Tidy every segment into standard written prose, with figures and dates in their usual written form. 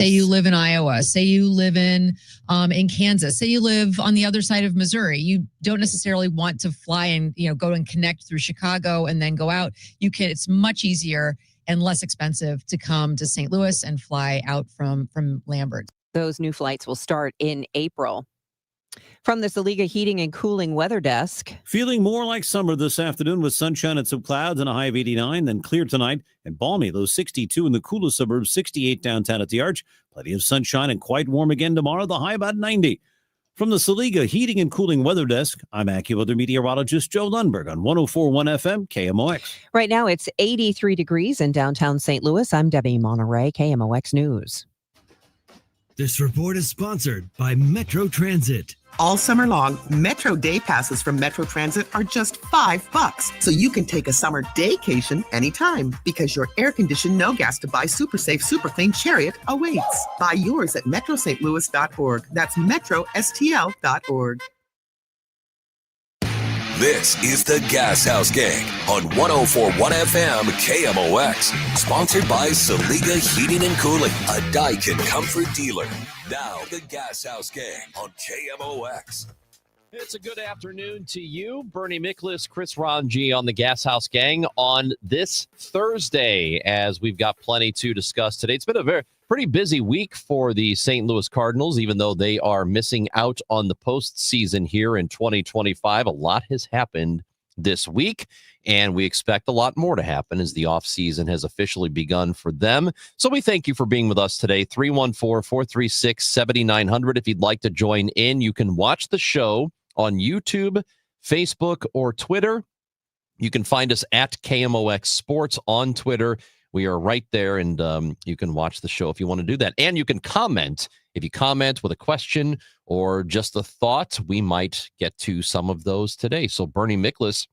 Say you live in Iowa, say you live in Kansas, say you live on the other side of Missouri. You don't necessarily want to fly and go and connect through Chicago and then go out. It's much easier and less expensive to come to St. Louis and fly out from Lambert. Those new flights will start in April. From the Saliga Heating and Cooling Weather Desk. Feeling more like summer this afternoon with sunshine and some clouds and a high of 89, then clear tonight and balmy, low 62 in the coolest suburbs, 68 downtown at the Arch. Plenty of sunshine and quite warm again tomorrow, the high about 90. From the Saliga Heating and Cooling Weather Desk, I'm AccuWeather meteorologist Joe Lundberg on 104.1 FM KMOX. Right now it's 83 degrees in downtown St. Louis. I'm Debbie Monterey, KMOX News. This report is sponsored by Metro Transit. All summer long, Metro Day Passes from Metro Transit are just $5, so you can take a summer daycation anytime because your air-conditioned, no-gas to buy super safe, super clean Chariot awaits. Buy yours at metrostlouis.org. That's metrostl.org. This is the Gashouse Gang on 104.1 FM KMOX. Sponsored by Saliga Heating and Cooling, a Daikin comfort dealer. Now, the Gashouse Gang on KMOX. It's a good afternoon to you. Bernie Miklas, Chris Ranji on the Gashouse Gang on this Thursday, as we've got plenty to discuss today. It's been a pretty busy week for the St. Louis Cardinals, even though they are missing out on the postseason here in 2025. A lot has happened this week, and we expect a lot more to happen as the offseason has officially begun for them. So we thank you for being with us today. 314-436-7900. If you'd like to join in, you can watch the show on YouTube, Facebook, or Twitter. You can find us at KMOX Sports on Twitter. We are right there, and you can watch the show if you want to do that. And you can comment. If you comment with a question or just a thought, we might get to some of those today. So Bernie Miklas,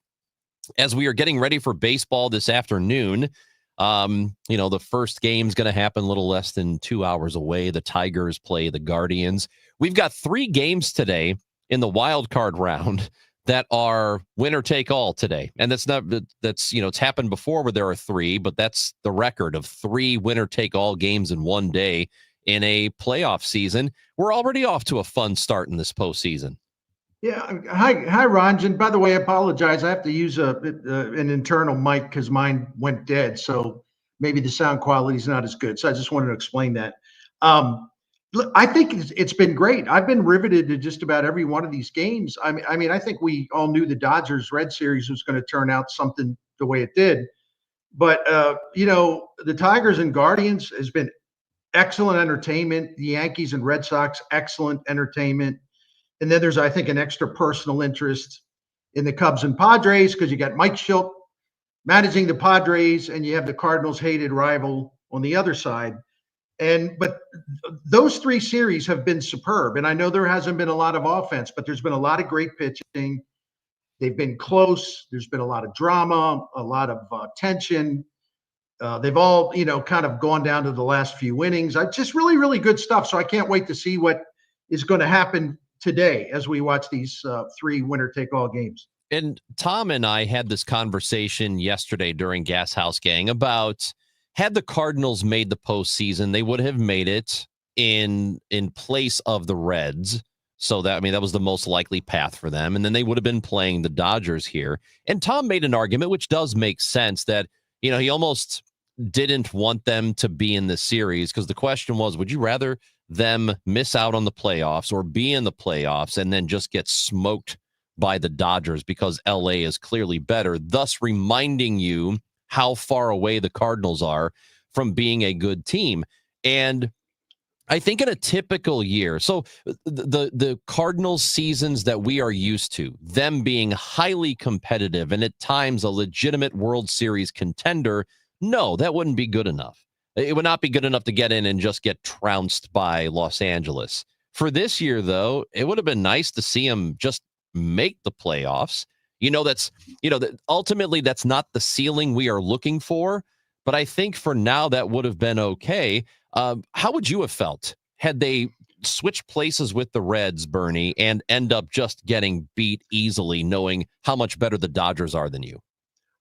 as we are getting ready for baseball this afternoon, the first game's going to happen a little less than 2 hours away. The Tigers play the Guardians. We've got 3 games today in the wild card round that are winner take all today. And it's happened before where there are 3, but that's the record of 3 winner take all games in one day in a playoff season. We're already off to a fun start in this postseason. Yeah. Hi, Ranjan. By the way, I apologize. I have to use an internal mic because mine went dead. So maybe the sound quality is not as good. So I just wanted to explain that. Look, I think it's been great. I've been riveted to just about every one of these games. I mean, I think we all knew the Dodgers-Red series was going to turn out something the way it did. But, the Tigers and Guardians has been excellent entertainment. The Yankees and Red Sox, excellent entertainment. And then there's, I think, an extra personal interest in the Cubs and Padres because you got Mike Shildt managing the Padres and you have the Cardinals' hated rival on the other side. But those 3 series have been superb. And I know there hasn't been a lot of offense, but there's been a lot of great pitching. They've been close. There's been a lot of drama, a lot of tension. They've all, kind of gone down to the last few innings. Just really, really good stuff. So I can't wait to see what is going to happen today as we watch these 3 winner-take-all games. And Tom and I had this conversation yesterday during Gashouse Gang about, had the Cardinals made the postseason, they would have made it in place of the Reds. So that was the most likely path for them. And then they would have been playing the Dodgers here. And Tom made an argument, which does make sense, that, he almost didn't want them to be in this series because the question was, would you rather them miss out on the playoffs or be in the playoffs and then just get smoked by the Dodgers because LA is clearly better, thus reminding you how far away the Cardinals are from being a good team. And I think in a typical year, so the Cardinals seasons that we are used to, them being highly competitive and at times a legitimate World Series contender, no, that wouldn't be good enough. It would not be good enough to get in and just get trounced by Los Angeles. For this year, though, it would have been nice to see them just make the playoffs. Ultimately that's not the ceiling we are looking for, but I think for now that would have been okay. How would you have felt had they switched places with the Reds, Bernie, and end up just getting beat easily, knowing how much better the Dodgers are than you?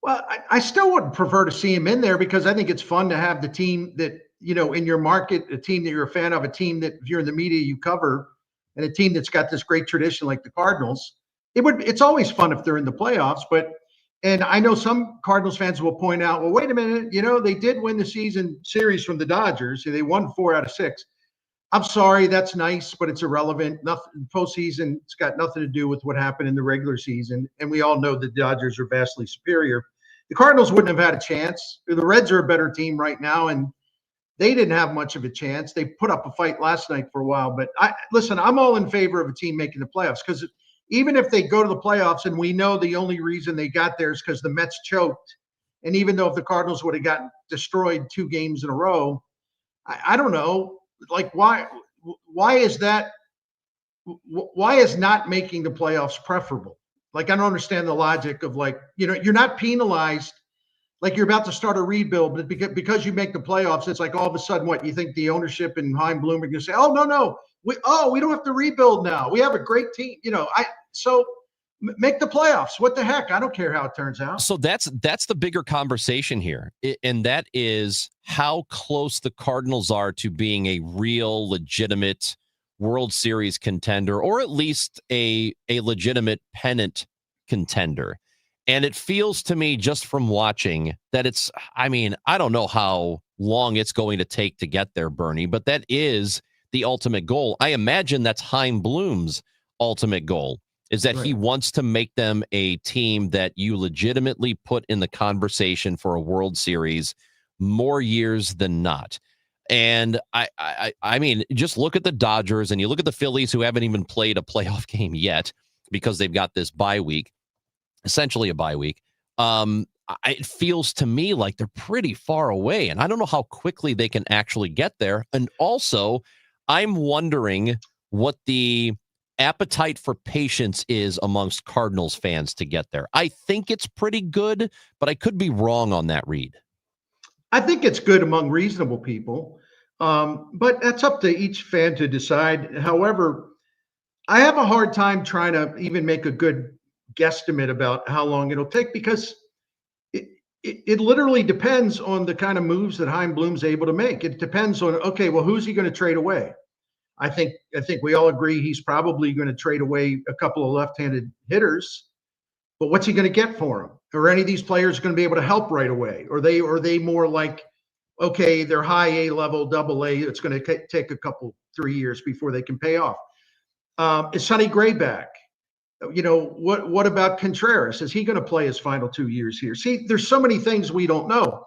Well, I still would prefer to see him in there because I think it's fun to have the team that in your market, a team that you're a fan of, a team that if you're in the media you cover, and a team that's got this great tradition like the Cardinals, it's always fun if they're in the playoffs. And I know some Cardinals fans will point out, well, wait a minute, they did win the season series from the Dodgers. They won 4 out of 6. I'm sorry, that's nice, but it's irrelevant. Nothing postseason. It's got nothing to do with what happened in the regular season. And we all know the Dodgers are vastly superior. The Cardinals wouldn't have had a chance. The Reds are a better team right now, and they didn't have much of a chance. They put up a fight last night for a while. But listen, I'm all in favor of a team making the playoffs, because even if they go to the playoffs, and we know the only reason they got there is because the Mets choked, and even though if the Cardinals would have gotten destroyed 2 games in a row, I don't know. Like, why is that? Why is not making the playoffs preferable? Like, I don't understand the logic of, like, you're not penalized like you're about to start a rebuild, but because you make the playoffs, it's like all of a sudden, what, you think the ownership and Chaim Bloom are going to say, oh, no, we don't have to rebuild now. We have a great team. So make the playoffs. What the heck? I don't care how it turns out. So that's the bigger conversation here. And that is how close the Cardinals are to being a real, legitimate World Series contender, or at least a legitimate pennant contender. And it feels to me, just from watching, that I don't know how long it's going to take to get there, Bernie, but that is the ultimate goal. I imagine that's Chaim Bloom's ultimate goal, is that he wants to make them a team that you legitimately put in the conversation for a World Series more years than not. And I mean, just look at the Dodgers, and you look at the Phillies, who haven't even played a playoff game yet because they've got this bye week, essentially a bye week. It feels to me like they're pretty far away, and I don't know how quickly they can actually get there. And also, I'm wondering what the appetite for patience is amongst Cardinals fans to get there. I think it's pretty good, but I could be wrong on that read. I think it's good among reasonable people, but that's up to each fan to decide. However, I have a hard time trying to even make a good guesstimate about how long it'll take, because it literally depends on the kind of moves that Chaim Bloom's able to make. It depends on, okay, well, who's he going to trade away? I think we all agree he's probably going to trade away a couple of left-handed hitters, but what's he going to get for him? Are any of these players going to be able to help right away? Or are they more like, okay, they're high A level, double A, it's going to take a couple, 3 years before they can pay off? Is Sonny Gray back? What about Contreras? Is he going to play his final 2 years here? See, there's so many things we don't know.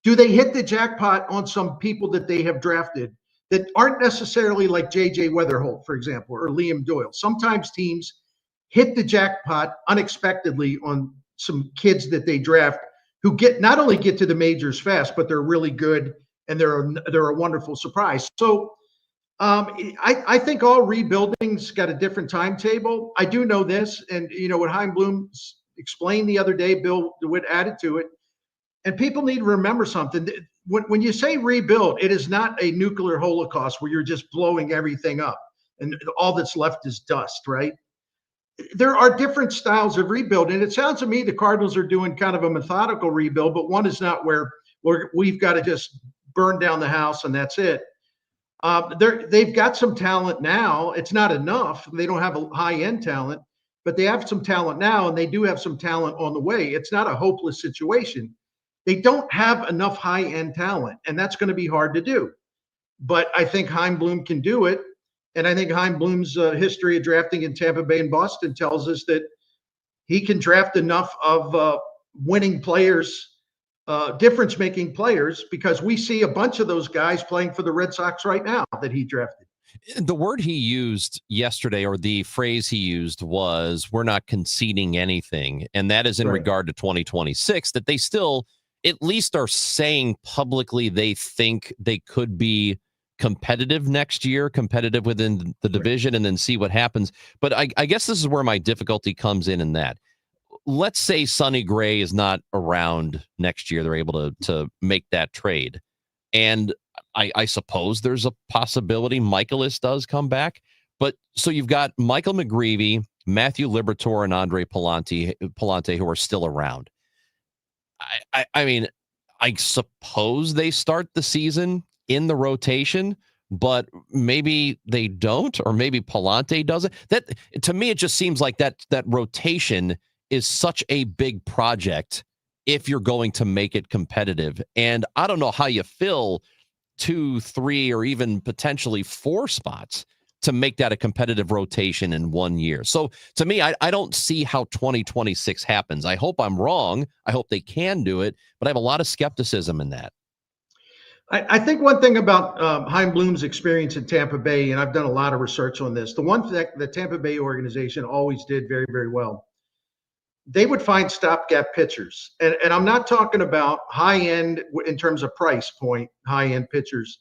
Do they hit the jackpot on some people that they have drafted that aren't necessarily like J.J. Weatherholt, for example, or Liam Doyle? Sometimes teams hit the jackpot unexpectedly on some kids that they draft who not only get to the majors fast, but they're really good, and they're a wonderful surprise. So I think all rebuilding's got a different timetable. I do know this, and what Chaim Bloom explained the other day, Bill DeWitt added to it, and people need to remember something. When you say rebuild, it is not a nuclear holocaust where you're just blowing everything up and all that's left is dust, right? There are different styles of rebuild, and it sounds to me the Cardinals are doing kind of a methodical rebuild, but one is not where we've got to just burn down the house and that's it. They've got some talent now. It's not enough. They don't have a high-end talent, but they have some talent now, and they do have some talent on the way. It's not a hopeless situation. They don't have enough high-end talent, and that's going to be hard to do. But I think Chaim Bloom can do it, and I think Chaim Bloom's history of drafting in Tampa Bay and Boston tells us that he can draft enough of winning players, difference-making players, because we see a bunch of those guys playing for the Red Sox right now that he drafted. The word he used yesterday, or the phrase he used, was, we're not conceding anything. And that is in regard to 2026, that they still at least are saying publicly they think they could be competitive next year, competitive within the division, and then see what happens. But I guess this is where my difficulty comes in that. Let's say Sonny Gray is not around next year. They're able to make that trade. And I suppose there's a possibility Michaelis does come back. But so you've got Michael McGreevy, Matthew Liberatore, and Andre Palante who are still around. I mean, I suppose they start the season in the rotation, but maybe they don't, or maybe Palante doesn't. That, to me, it just seems like that rotation is such a big project if you're going to make it competitive. And I don't know how you fill 2, 3, or even potentially 4 spots to make that a competitive rotation in 1 year. So to me, I don't see how 2026 happens. I hope I'm wrong. I hope they can do it, but I have a lot of skepticism in that. I think one thing about Chaim Bloom's experience in Tampa Bay, and I've done a lot of research on this, the one thing the Tampa Bay organization always did very, very well, they would find stopgap pitchers. And I'm not talking about high-end in terms of price point, high-end pitchers.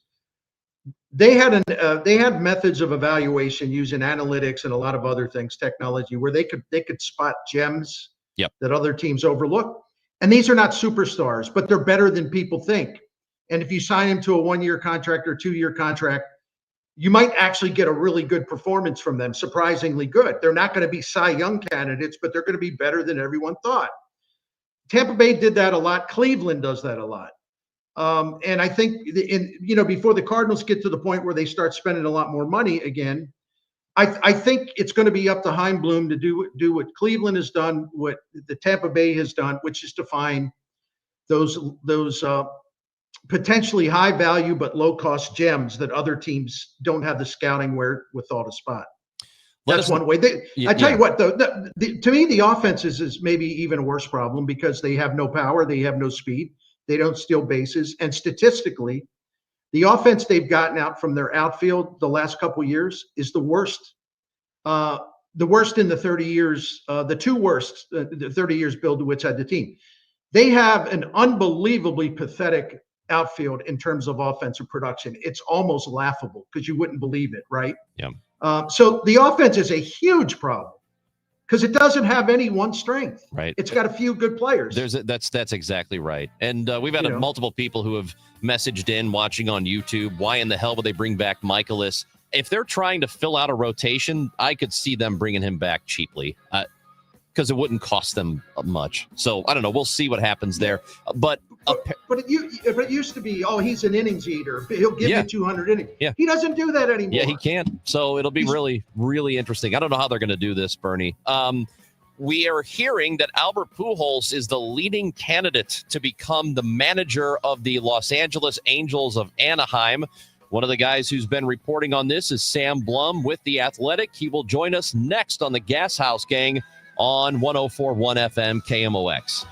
They had methods of evaluation using analytics and a lot of other things, technology, where they could spot gems that other teams overlook. And these are not superstars, but they're better than people think. And if you sign them to a 1-year contract or 2-year contract, you might actually get a really good performance from them, surprisingly good. They're not going to be Cy Young candidates, but they're going to be better than everyone thought. Tampa Bay did that a lot. Cleveland does that a lot. And I think before the Cardinals get to the point where they start spending a lot more money again, I think it's going to be up to Chaim Bloom to do what Cleveland has done, what the Tampa Bay has done, which is to find those potentially high value but low cost gems that other teams don't have the scouting wherewithal to spot. That's one way. I tell you what, though, to me, the offense is maybe even a worse problem because they have no power, they have no speed. They don't steal bases. And statistically, the offense they've gotten out from their outfield the last couple of years is the worst in the 30 years, the 2 worst, the 30 years Bill DeWitt's had the team. They have an unbelievably pathetic outfield in terms of offensive production. It's almost laughable because you wouldn't believe it, right? Yeah. So the offense is a huge problem, because it doesn't have any one strength. Right. It's got a few good players. That's exactly right. And we've had multiple people who have messaged in watching on YouTube. Why in the hell would they bring back Michaelis? If they're trying to fill out a rotation, I could see them bringing him back cheaply because it wouldn't cost them much. So I don't know. We'll see what happens there. But it used to be, he's an innings eater. He'll give you 200 innings. Yeah. He doesn't do that anymore. Yeah, he can't. So it'll be really, really interesting. I don't know how they're going to do this, Bernie. We are hearing that Albert Pujols is the leading candidate to become the manager of the Los Angeles Angels of Anaheim. One of the guys who's been reporting on this is Sam Blum with The Athletic. He will join us next on the Gashouse Gang on 104.1 FM KMOX.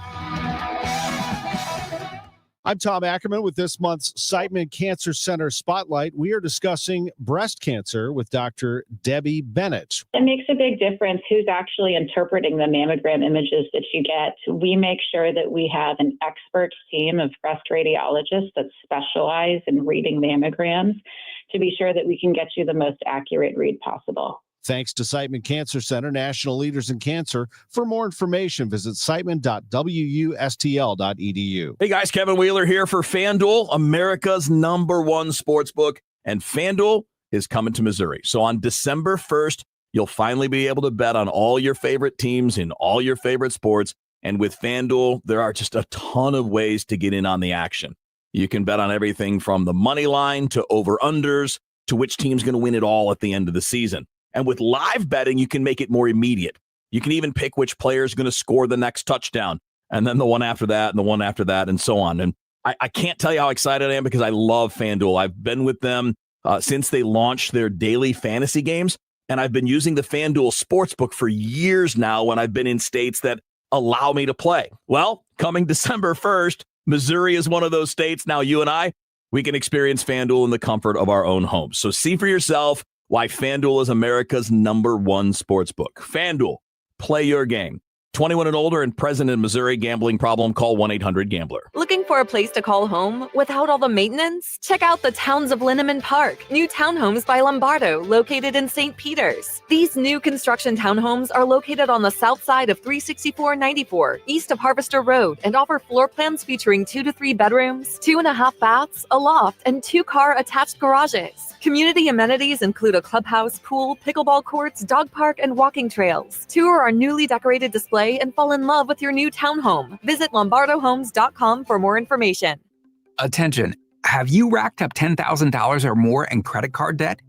I'm Tom Ackerman with this month's Siteman Cancer Center Spotlight. We are discussing breast cancer with Dr. Debbie Bennett. It makes a big difference who's actually interpreting the mammogram images that you get. We make sure that we have an expert team of breast radiologists that specialize in reading mammograms to be sure that we can get you the most accurate read possible. Thanks to Siteman Cancer Center, national leaders in cancer. For more information, visit siteman.wustl.edu. Hey guys, Kevin Wheeler here for FanDuel, America's #1 sportsbook. And FanDuel is coming to Missouri. So on December 1st, you'll finally be able to bet on all your favorite teams in all your favorite sports. And with FanDuel, there are just a ton of ways to get in on the action. You can bet on everything from the money line to over-unders to which team's going to win it all at the end of the season. And with live betting, you can make it more immediate. You can even pick which player is going to score the next touchdown, and then the one after that, and the one after that, and so on. And I can't tell you how excited I am because I love FanDuel. I've been with them since they launched their daily fantasy games, and I've been using the FanDuel Sportsbook for years now when I've been in states that allow me to play. Well, coming December 1st, Missouri is one of those states. Now you and I, we can experience FanDuel in the comfort of our own homes. So see for yourself why FanDuel is America's #1 sportsbook. FanDuel, play your game. 21 and older and present in Missouri. Gambling problem? Call 1-800-GAMBLER. Looking for a place to call home without all the maintenance? Check out the Towns of Linneman Park, new townhomes by Lombardo, located in St. Peters. These new construction townhomes are located on the south side of 364-94, east of Harvester Road, and offer floor plans featuring 2 to 3 bedrooms, 2.5 baths, a loft, and 2-car attached garages. Community amenities include a clubhouse, pool, pickleball courts, dog park, and walking trails. Tour our newly decorated display and fall in love with your new townhome. Visit lombardohomes.com for more information. Attention, Have you racked up $10,000 or more in credit card debt?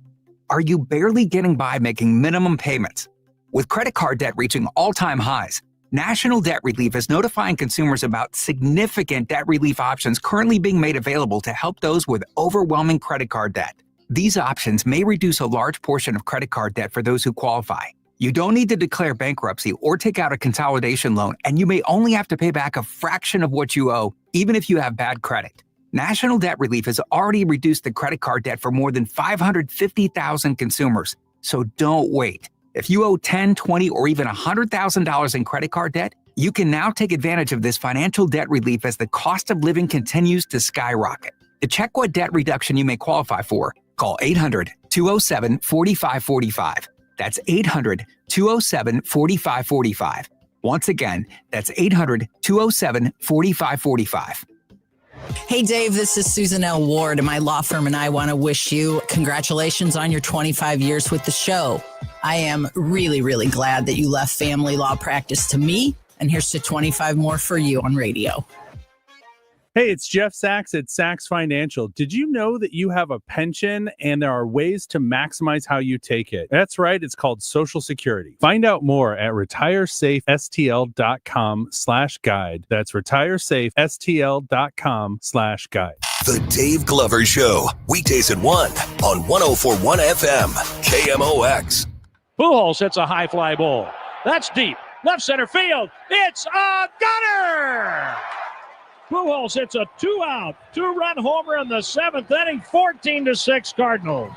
Are you barely getting by making minimum payments? With credit card debt reaching all-time highs, National Debt Relief is notifying consumers about significant debt relief options currently being made available to help those with overwhelming credit card debt. These options may reduce a large portion of credit card debt for those who qualify. You don't need to declare bankruptcy or take out a consolidation loan, and you may only have to pay back a fraction of what you owe, even if you have bad credit. National Debt Relief has already reduced the credit card debt for more than 550,000 consumers. So don't wait. If you owe $10, $20, or even $100,000 in credit card debt, you can now take advantage of this financial debt relief as the cost of living continues to skyrocket. To check what debt reduction you may qualify for, call 800-207-4545. That's 800-207-4545. Once again, that's 800-207-4545. Hey, Dave, this is Susan L. Ward, and my law firm and I want to wish you congratulations on your 25 years with the show. I am really, really glad that you left family law practice to me, and here's to 25 more for you on radio. Hey, it's Jeff Sachs at Sachs Financial. Did you know that you have a pension and there are ways to maximize how you take it? That's right. It's called Social Security. Find out more at retiresafestl.com/guide. That's retiresafestl.com/guide. The Dave Glover Show, weekdays at 1 on 104.1 FM, KMOX. Pujols hits a high fly ball. That's deep. Left center field. It's a gunner! Pujols hits a 2-out, 2-run homer in the 7th inning, 14-6 Cardinals.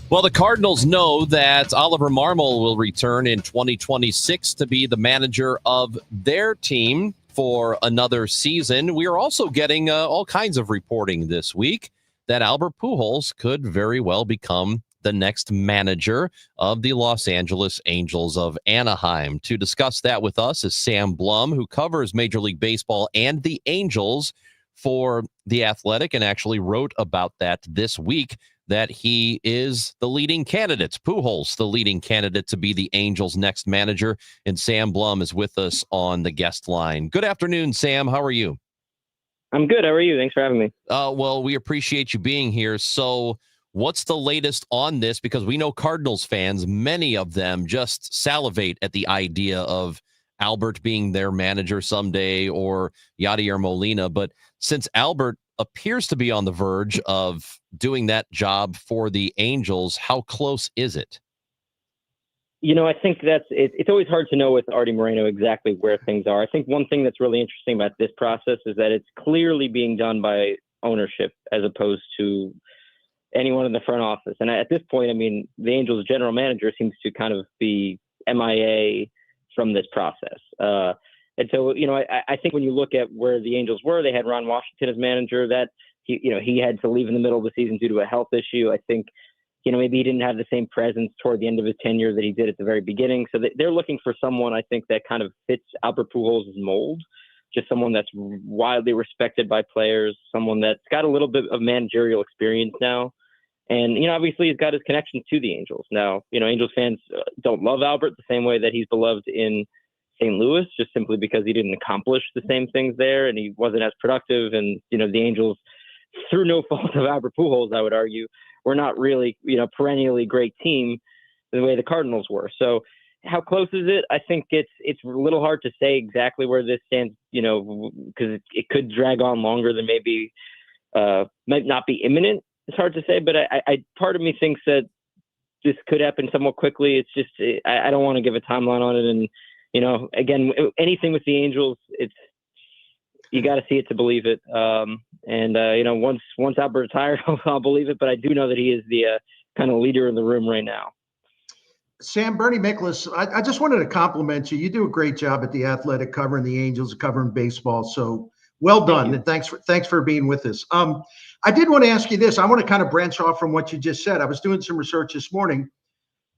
Well, the Cardinals know that Oliver Marmol will return in 2026 to be the manager of their team for another season. We are also getting all kinds of reporting this week that Albert Pujols could very well become the next manager of the Los Angeles Angels of Anaheim. To discuss that with us is Sam Blum, who covers Major League Baseball and the Angels for The Athletic and actually wrote about that this week, that he is the leading candidate. Pujols, the leading candidate to be the Angels' next manager. And Sam Blum is with us on the guest line. Good afternoon, Sam. How are you? I'm good. How are you? Thanks for having me. Well, we appreciate you being here. So what's the latest on this? Because we know Cardinals fans, many of them just salivate at the idea of Albert being their manager someday or Yadier Molina. But since Albert appears to be on the verge of doing that job for the Angels, how close is it? You know, I think it's always hard to know with Artie Moreno exactly where things are. I think one thing that's really interesting about this process is that it's clearly being done by ownership as opposed to anyone in the front office. And at this point, I mean, the Angels general manager seems to kind of be MIA from this process. And so, you know, I think when you look at where the Angels were, they had Ron Washington as manager. That he had to leave in the middle of the season due to a health issue. I think, maybe he didn't have the same presence toward the end of his tenure that he did at the very beginning. So they're looking for someone, I think, that kind of fits Albert Pujols' mold. Just someone that's widely respected by players, someone that's got a little bit of managerial experience now. And, obviously he's got his connections to the Angels. Now, Angels fans don't love Albert the same way that he's beloved in St. Louis, just simply because he didn't accomplish the same things there and he wasn't as productive. And, the Angels, through no fault of Albert Pujols, I would argue, were not really, perennially great team the way the Cardinals were. So how close is it? I think it's a little hard to say exactly where this stands, because it could drag on longer than maybe might not be imminent. It's hard to say, but I part of me thinks that this could happen somewhat quickly. It's just I don't want to give a timeline on it. And again, anything with the Angels, you got to see it to believe it. Once Albert retired, I'll believe it. But I do know that he is the kind of leader in the room right now. Sam, Bernie Miklasz, I just wanted to compliment you. You do a great job at The Athletic covering the Angels, covering baseball. So well done. And thanks for being with us. I did want to ask you this. I want to kind of branch off from what you just said. I was doing some research this morning.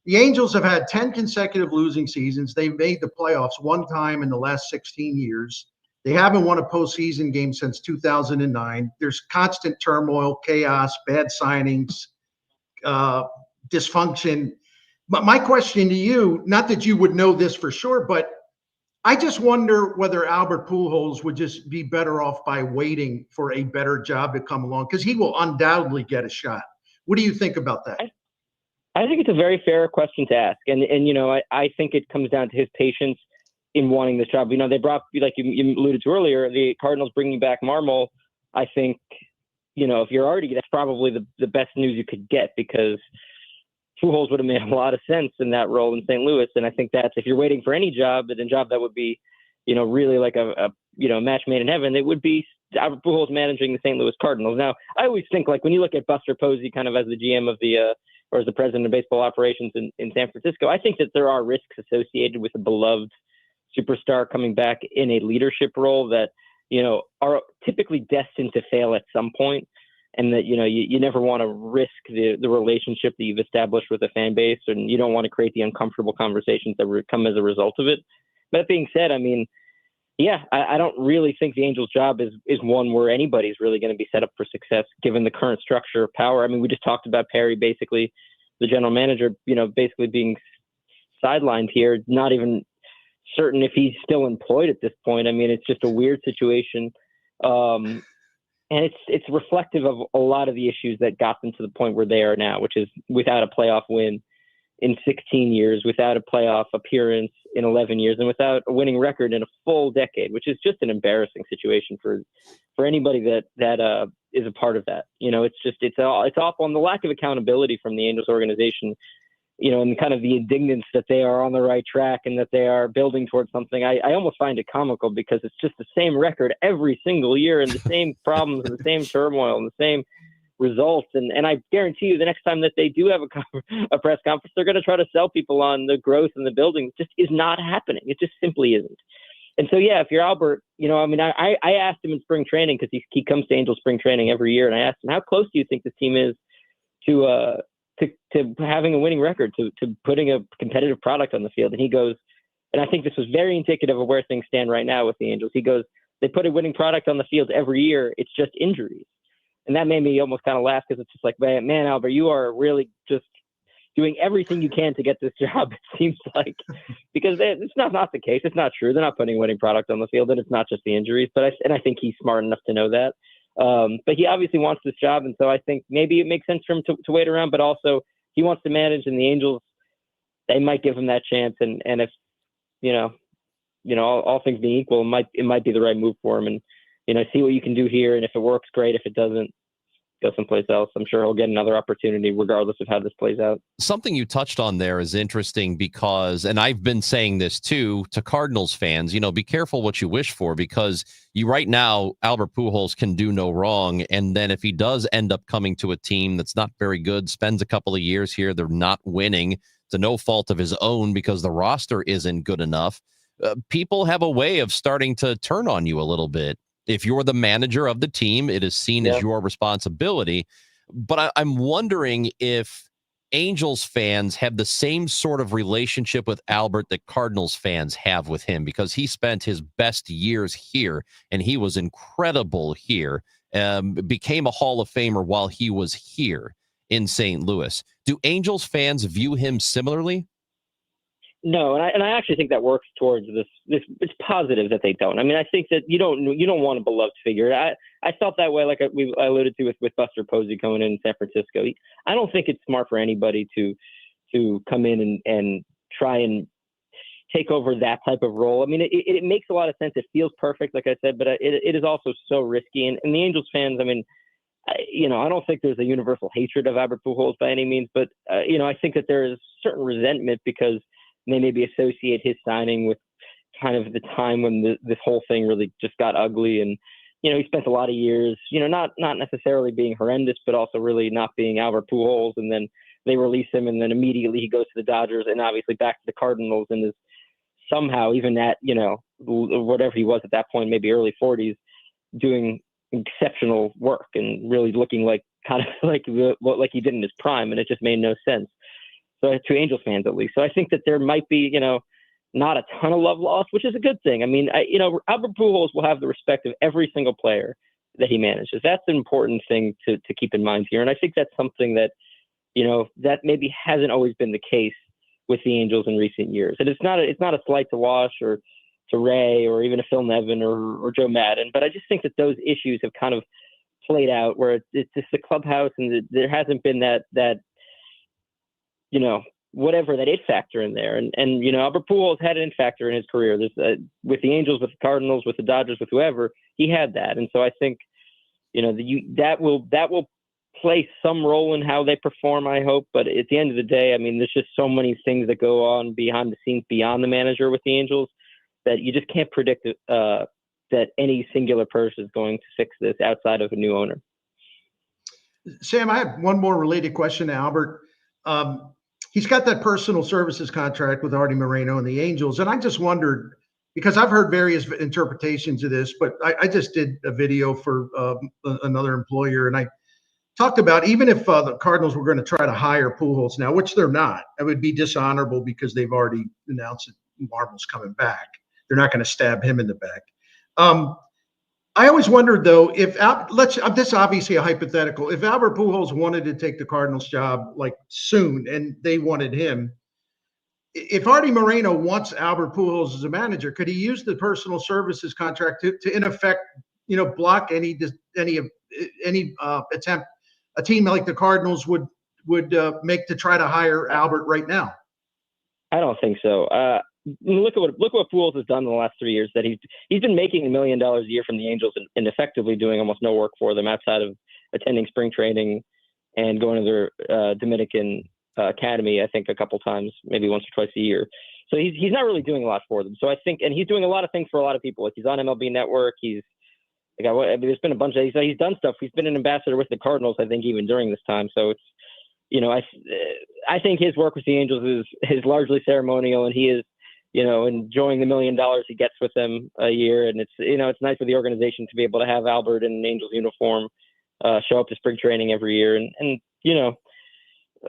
The Angels have had 10 consecutive losing seasons. They've made the playoffs one time in the last 16 years. They haven't won a postseason game since 2009. There's constant turmoil, chaos, bad signings, dysfunction. But my question to you, not that you would know this for sure, but I just wonder whether Albert Pujols would just be better off by waiting for a better job to come along, because he will undoubtedly get a shot. What do you think about that? I think it's a very fair question to ask. And I think it comes down to his patience in wanting this job. They brought, like you alluded to earlier, the Cardinals bringing back Marmol. I think, if you're already, that's probably the best news you could get, because Pujols would have made a lot of sense in that role in St. Louis. And I think that's, if you're waiting for any job, a job that would be, really like a match made in heaven, it would be Albert Pujols managing the St. Louis Cardinals. Now, I always think, like, when you look at Buster Posey kind of as the GM of or as the president of baseball operations in San Francisco, I think that there are risks associated with a beloved superstar coming back in a leadership role that, are typically destined to fail at some point. And that, you never want to risk the relationship that you've established with a fan base, and you don't want to create the uncomfortable conversations that come as a result of it. But that being said, I don't really think the Angels' job is one where anybody's really going to be set up for success, given the current structure of power. We just talked about Perry, basically the general manager, basically being sidelined here, not even certain if he's still employed at this point. It's just a weird situation. And it's reflective of a lot of the issues that got them to the point where they are now, which is without a playoff win in 16 years, without a playoff appearance in 11 years, and without a winning record in a full decade, which is just an embarrassing situation for anybody that is a part of that. It's awful. And the lack of accountability from the Angels organization, and kind of the indignance that they are on the right track and that they are building towards something. I almost find it comical, because it's just the same record every single year, and the same problems and the same turmoil and the same results. And I guarantee you, the next time that they do have a press conference, they're going to try to sell people on the growth in the building. It just is not happening. It just simply isn't. And so, if you're Albert, I asked him in spring training, because he comes to Angels spring training every year, and I asked him, how close do you think this team is to having a winning record, to putting a competitive product on the field? And he goes, and I think this was very indicative of where things stand right now with the Angels. He goes, they put a winning product on the field every year. It's just injuries. And that made me almost kind of laugh, because it's just like, man, Albert, you are really just doing everything you can to get this job, it seems like, because it's not the case. It's not true. They're not putting a winning product on the field, and it's not just the injuries. But I think he's smart enough to know that. But he obviously wants this job, and so I think maybe it makes sense for him to wait around. But also, he wants to manage, and the Angels, they might give him that chance. And if all things being equal, it might be the right move for him. And see what you can do here, and if it works, great. If it doesn't, go someplace else. I'm sure he'll get another opportunity regardless of how this plays out. Something you touched on there is interesting, because, and I've been saying this too to Cardinals fans, be careful what you wish for, because right now, Albert Pujols can do no wrong. And then if he does end up coming to a team that's not very good, spends a couple of years here, they're not winning, to no fault of his own, because the roster isn't good enough. People have a way of starting to turn on you a little bit. If you're the manager of the team, it is seen as your responsibility. But I'm wondering if Angels fans have the same sort of relationship with Albert that Cardinals fans have with him, because he spent his best years here, and he was incredible here, became a Hall of Famer while he was here in St. Louis. Do Angels fans view him similarly? No, and I actually think that works towards this. It's positive that they don't. I think that you don't want a beloved figure. I felt that way, like I alluded to with Buster Posey coming in San Francisco. I don't think it's smart for anybody to come in and try and take over that type of role. It makes a lot of sense. It feels perfect, like I said, but it is also so risky. And the Angels fans, I don't think there's a universal hatred of Albert Pujols by any means, but I think that there is certain resentment, because they maybe associate his signing with kind of the time when this whole thing really just got ugly. And, he spent a lot of years, not necessarily being horrendous, but also really not being Albert Pujols. And then they release him, and then immediately he goes to the Dodgers, and obviously back to the Cardinals, and is somehow, even at, whatever he was at that point, maybe early 40s, doing exceptional work and really looking like kind of like he did in his prime. And it just made no sense. So to Angels fans, at least. So I think that there might be, not a ton of love lost, which is a good thing. Albert Pujols will have the respect of every single player that he manages. That's an important thing to keep in mind here. And I think that's something that, that maybe hasn't always been the case with the Angels in recent years. And it's not a slight to Wash or Ray or even a Phil Nevin or Joe Madden. But I just think that those issues have kind of played out where it's just the clubhouse and there hasn't been that whatever that it factor in there. And Albert Pujols had an it factor in his career. There's with the Angels, with the Cardinals, with the Dodgers, with whoever, he had that. And so I think, that will play some role in how they perform, I hope. But at the end of the day, I mean, there's just so many things that go on behind the scenes beyond the manager with the Angels that you just can't predict that any singular person is going to fix this outside of a new owner. Sam, I have one more related question to Albert. He's got that personal services contract with Artie Moreno and the Angels. And I just wondered, because I've heard various interpretations of this, but I just did a video for another employer. And I talked about, even if the Cardinals were going to try to hire Pujols now, which they're not, it would be dishonorable because they've already announced that Marvel's coming back. They're not going to stab him in the back. I always wondered, though, if this is obviously a hypothetical. If Albert Pujols wanted to take the Cardinals job like soon, and they wanted him, if Artie Moreno wants Albert Pujols as a manager, could he use the personal services contract to in effect, block any attempt a team like the Cardinals would make to try to hire Albert right now? I don't think so. Look what Pujols has done in the last 3 years. That he's been making $1 million a year from the Angels and effectively doing almost no work for them outside of attending spring training and going to their Dominican academy. I think a couple times, maybe once or twice a year. So he's not really doing a lot for them. So I think, and he's doing a lot of things for a lot of people. Like he's on MLB Network. There's been a bunch of he's done stuff. He's been an ambassador with the Cardinals, I think, even during this time. So it's I think his work with the Angels is largely ceremonial, and he is enjoying the $1 million he gets with them a year. And it's nice for the organization to be able to have Albert in an Angels uniform show up to spring training every year. And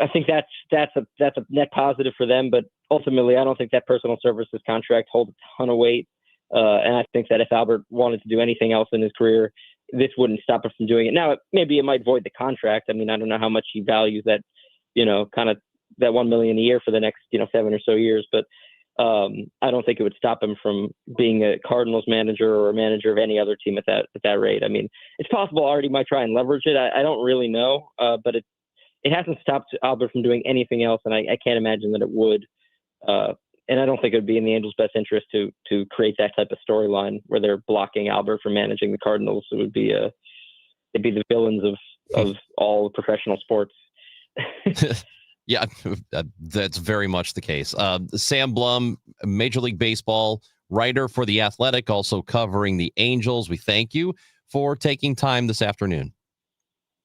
I think that's a net positive for them. But ultimately, I don't think that personal services contract holds a ton of weight. And I think that if Albert wanted to do anything else in his career, this wouldn't stop him from doing it. Now, maybe it might void the contract. I mean, I don't know how much he values that, kind of that $1 million a year for the next, 7 or so years. But I don't think it would stop him from being a Cardinals manager or a manager of any other team at that rate. I mean, it's possible Artie might try and leverage it. I don't really know, but it hasn't stopped Albert from doing anything else, and I can't imagine that it would. And I don't think it would be in the Angels' best interest to create that type of storyline where they're blocking Albert from managing the Cardinals. It would be they'd be the villains of all professional sports. Yeah, that's very much the case. Sam Blum, Major League Baseball writer for The Athletic, also covering the Angels. We thank you for taking time this afternoon.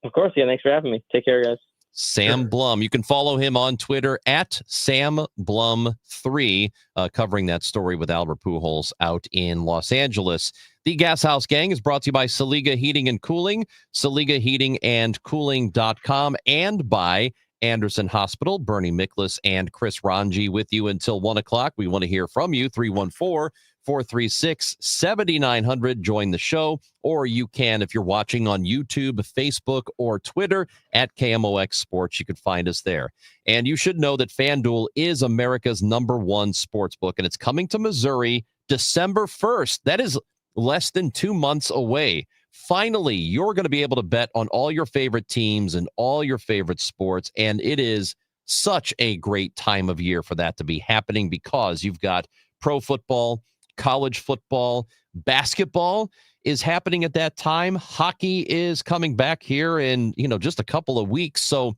Of course. Yeah, thanks for having me. Take care, guys. Sam Blum. You can follow him on Twitter at SamBlum3, covering that story with Albert Pujols out in Los Angeles. The Gashouse Gang is brought to you by Saliga Heating and Cooling, SaligaHeatingandCooling.com, and by Anderson Hospital. Bernie Miklas and Chris Ranji with you until 1 o'clock. We want to hear from you. 314-436-7900. Join the show, or you can, if you're watching on YouTube, Facebook, or Twitter, at KMOX Sports. You can find us there. And you should know that FanDuel is America's #1 sports book, and it's coming to Missouri December 1st. That is less than 2 months away. Finally, you're going to be able to bet on all your favorite teams and all your favorite sports, and it is such a great time of year for that to be happening because you've got pro football, college football, basketball is happening at that time. Hockey is coming back here in, just a couple of weeks. So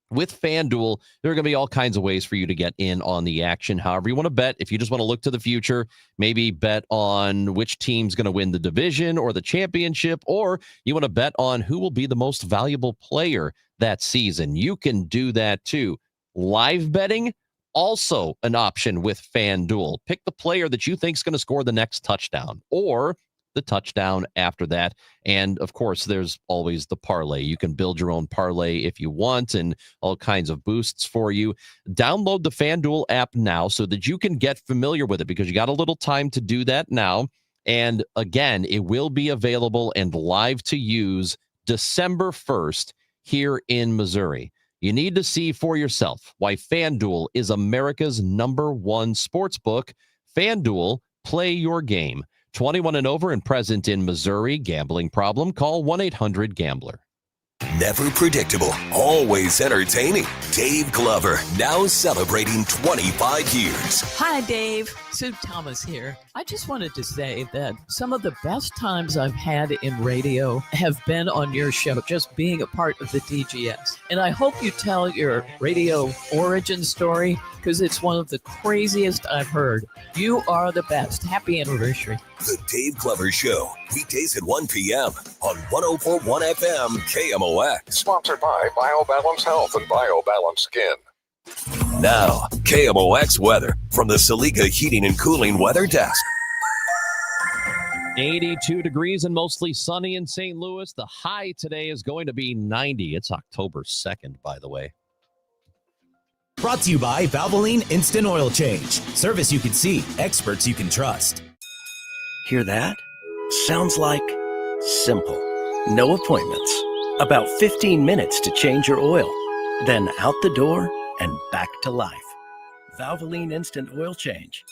with FanDuel, there are going to be all kinds of ways for you to get in on the action. However you want to bet, if you just want to look to the future, maybe bet on which team's going to win the division or the championship, or you want to bet on who will be the most valuable player that season, you can do that too. Live betting, also an option with FanDuel. Pick the player that you think is going to score the next touchdown or the touchdown after that. And of course, there's always the parlay. You can build your own parlay if you want, and all kinds of boosts for you. Download the FanDuel app now so that you can get familiar with it, because you got a little time to do that now. And again, it will be available and live to use December 1st here in Missouri. You need to see for yourself why FanDuel is America's #1 sports book. FanDuel, Play your game. 21 and over and present in Missouri. Gambling problem? Call 1-800-GAMBLER. Never predictable, always entertaining. Dave Glover, now celebrating 25 years. Hi, Dave. Sue Thomas here. I just wanted to say that some of the best times I've had in radio have been on your show, just being a part of the DGS. And I hope you tell your radio origin story, because it's one of the craziest I've heard. You are the best. Happy anniversary. The Dave Glover Show, weekdays at 1 p.m. on 104.1 FM KMOX. Sponsored by BioBalance Health and BioBalance Skin. Now, KMOX weather from the Saliga Heating and Cooling Weather Desk. 82 degrees and mostly sunny in St. Louis. The high today is going to be 90. It's October 2nd, by the way. Brought to you by Valvoline Instant Oil Change. Service you can see, experts you can trust. Hear that? Sounds like simple. No appointments. About 15 minutes to change your oil. Then out the door and back to life. Valvoline Instant Oil Change.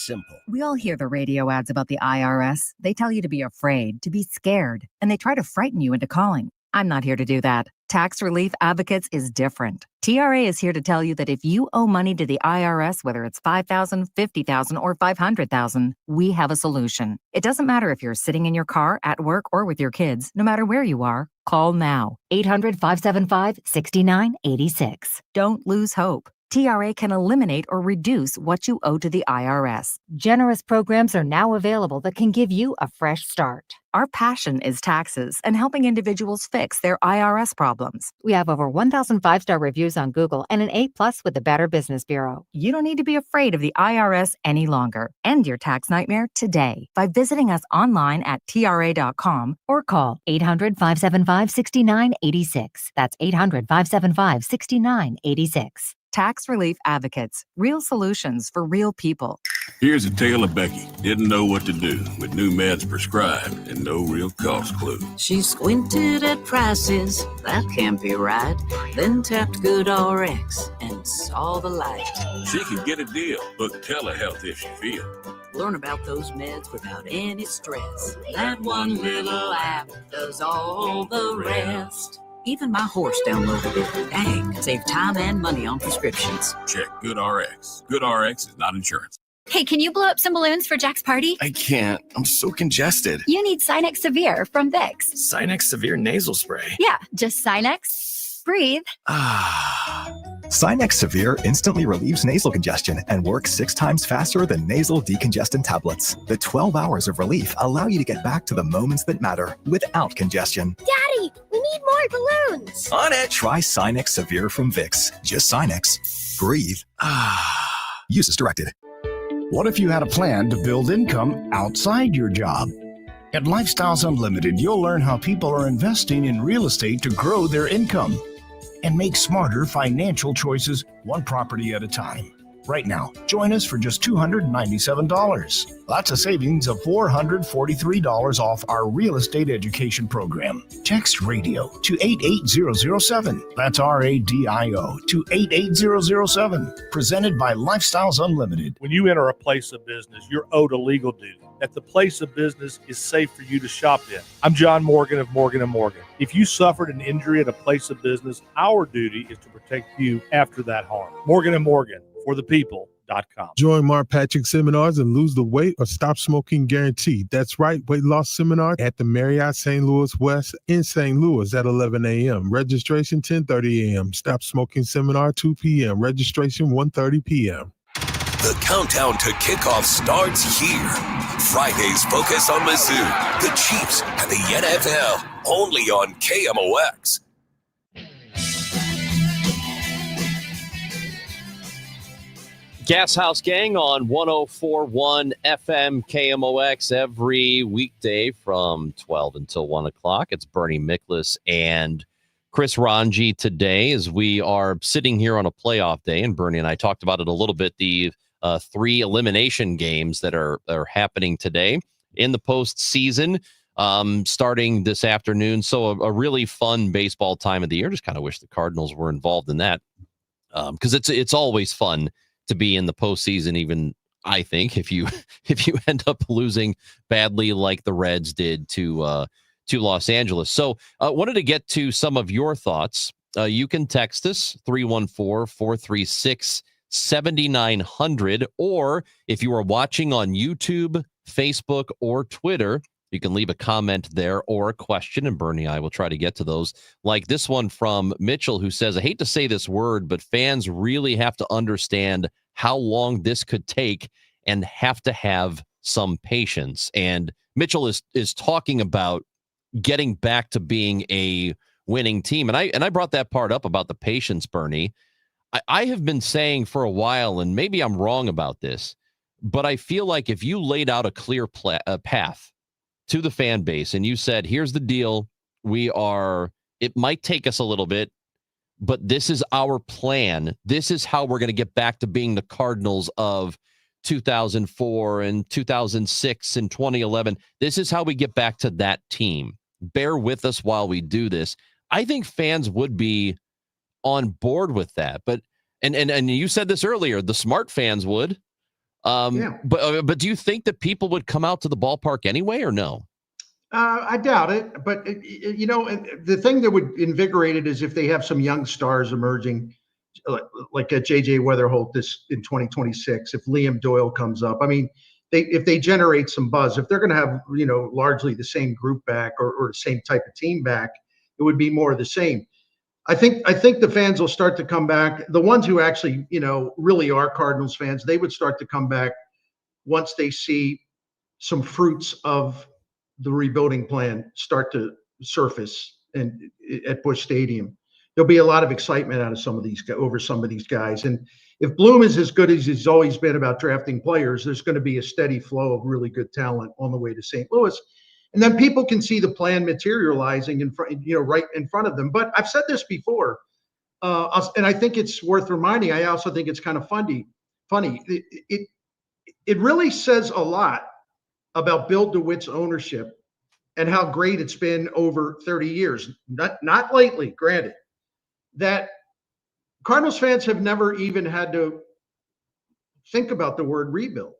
Simple. We all hear the radio ads about the IRS. They tell you to be afraid, to be scared, and they try to frighten you into calling. I'm not here to do that. Tax Relief Advocates is different. TRA is here to tell you that if you owe money to the IRS, whether it's $5,000, $50,000, or $500,000, we have a solution. It doesn't matter if you're sitting in your car, at work, or with your kids. No matter where you are, call now. 800-575-6986. Don't lose hope. TRA can eliminate or reduce what you owe to the IRS. Generous programs are now available that can give you a fresh start. Our passion is taxes and helping individuals fix their IRS problems. We have over 1,000 5-star reviews on Google and an A+ with the Better Business Bureau. You don't need to be afraid of the IRS any longer. End your tax nightmare today by visiting us online at TRA.com or call 800-575-6986. That's 800-575-6986. Tax Relief Advocates. Real solutions for real people. Here's a tale of Becky. Didn't know what to do with new meds prescribed and no real cost clue. She squinted at prices, that can't be right. Then tapped GoodRx and saw the light. She can get a deal. Book telehealth if she feels. Learn about those meds without any stress. That one little app does all the rest. Even my horse downloaded it. Dang, save time and money on prescriptions. Check GoodRx. GoodRx is not insurance. Hey, can you blow up some balloons for Jack's party? I can't. I'm so congested. You need Sinex Severe from Vicks. Sinex Severe nasal spray. Yeah, just Sinex. Breathe. Sinex Severe instantly relieves nasal congestion and works 6 times faster than nasal decongestant tablets. The 12 hours of relief allow you to get back to the moments that matter without congestion. Daddy, we need more balloons. On it! Try Sinex Severe from Vicks. Just Sinex. Breathe. Use as directed. What if you had a plan to build income outside your job? At Lifestyles Unlimited, you'll learn how people are investing in real estate to grow their income and make smarter financial choices one property at a time. Right now, join us for just $297. That's a savings of $443 off our real estate education program. Text RADIO to 88007. That's RADIO to 88007. Presented by Lifestyles Unlimited. When you enter a place of business, you're owed a legal duty that the place of business is safe for you to shop in. I'm John Morgan of Morgan & Morgan. If you suffered an injury at a place of business, our duty is to protect you after that harm. Morgan & Morgan, for the people.com. Join Mark Patrick seminars and lose the weight or stop smoking guaranteed. That's right, weight loss seminar at the Marriott St. Louis West in St. Louis at 11 a.m. Registration 10:30 a.m. Stop smoking seminar 2 p.m. Registration 1:30 p.m. The countdown to kickoff starts here. Friday's focus on Mizzou, the Chiefs, and the NFL, only on KMOX. Gashouse Gang on 104.1 FM KMOX every weekday from 12 until 1 o'clock. It's Bernie Miklas and Chris Ranji today as we are sitting here on a playoff day. And Bernie and I talked about it a little bit, the 3 elimination games that are happening today in the postseason starting this afternoon. So a really fun baseball time of the year. Just kind of wish the Cardinals were involved in that because it's always fun to be in the postseason, even I think if you end up losing badly like the Reds did to Los Angeles. So wanted to get to some of your thoughts. You can text us 314-436-7900, or if you are watching on YouTube, Facebook, or Twitter, you can leave a comment there or a question, and Bernie and I will try to get to those. Like this one from Mitchell, who says, I hate to say this word, but fans really have to understand how long this could take and have to have some patience. And Mitchell is talking about getting back to being a winning team. And I brought that part up about the patience, Bernie. I have been saying for a while, and maybe I'm wrong about this, but I feel like if you laid out a clear path to the fan base and you said, here's the deal, it might take us a little bit, but this is our plan. This is how we're going to get back to being the Cardinals of 2004 and 2006 and 2011. This is how we get back to that team. Bear with us while we do this. I think fans would be on board with that. But and you said this earlier, the smart fans would. But do you think that people would come out to the ballpark anyway, or no? I doubt it. But the thing that would invigorate it is if they have some young stars emerging, like a JJ Weatherholt in 2026. If Liam Doyle comes up, I mean, if they generate some buzz, if they're going to have largely the same group back or the same type of team back, it would be more of the same. I think the fans will start to come back. The ones who actually, really are Cardinals fans, they would start to come back once they see some fruits of the rebuilding plan start to surface at Busch Stadium. There'll be a lot of excitement over some of these guys. And if Bloom is as good as he's always been about drafting players, there's going to be a steady flow of really good talent on the way to St. Louis. And then people can see the plan materializing right in front of them. But I've said this before, and I think it's worth reminding. I also think it's kind of funny. It really says a lot about Bill DeWitt's ownership and how great it's been over 30 years. Not lately, granted, that Cardinals fans have never even had to think about the word rebuild.